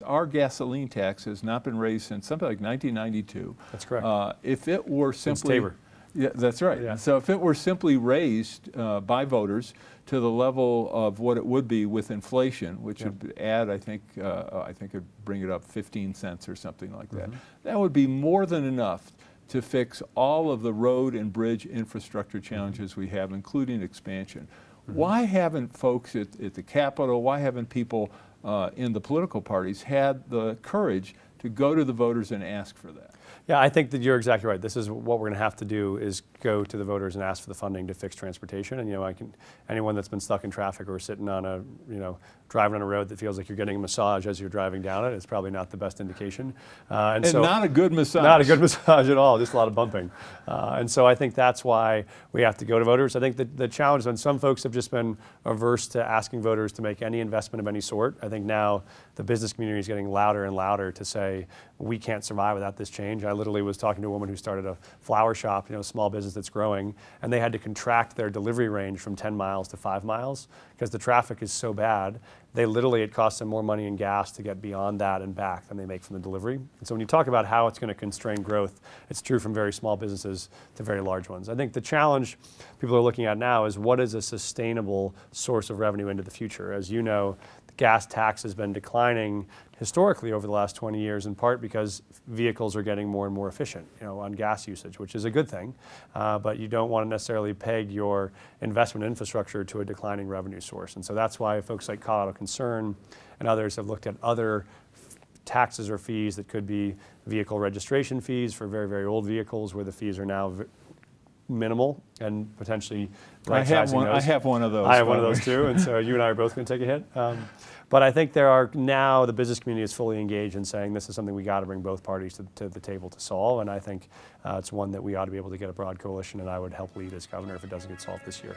Our gasoline tax has not been raised since something like 1992. That's correct. If it were simply, Tabor. Yeah, that's right. Yeah. So if it were simply raised by voters to the level of what it would be with inflation, which would add, I think it'd bring it up 15 cents or something like that. That would be more than enough to fix all of the road and bridge infrastructure challenges we have, including expansion. Why haven't folks at the Capitol, why haven't people in the political parties had the courage to go to the voters and ask for that? Yeah, I think that you're exactly right. This is what we're going to have to do, is go to the voters and ask for the funding to fix transportation. And anyone that's been stuck in traffic or sitting on a, driving on a road that feels like you're getting a massage as you're driving down it, it's probably not the best indication. And so, not a good massage. Not a good massage at all, just a lot of bumping. And so I think that's why we have to go to voters. I think that the challenge is when some folks have just been averse to asking voters to make any investment of any sort. I think now the business community is getting louder and louder to say, we can't survive without this change. I literally was talking to a woman who started a flower shop, a small business that's growing, and they had to contract their delivery range from 10 miles to 5 miles because the traffic is so bad. It costs them more money in gas to get beyond that and back than they make from the delivery. And so when you talk about how it's going to constrain growth, it's true from very small businesses to very large ones. I think the challenge people are looking at now is what is a sustainable source of revenue into the future. As you know, the gas tax has been declining historically over the last 20 years, in part because vehicles are getting more and more efficient, on gas usage, which is a good thing. But you don't want to necessarily peg your investment infrastructure to a declining revenue source. And so that's why folks like Colorado Concern and others have looked at other taxes or fees that could be vehicle registration fees for very, very old vehicles, where the fees are now minimal and potentially right-sizing those. I have one of those. I have one of those too, and so you and I are both going to take a hit. But I think the business community is fully engaged in saying this is something we got to bring both parties to the table to solve, and I think it's one that we ought to be able to get a broad coalition, and I would help lead as governor if it doesn't get solved this year.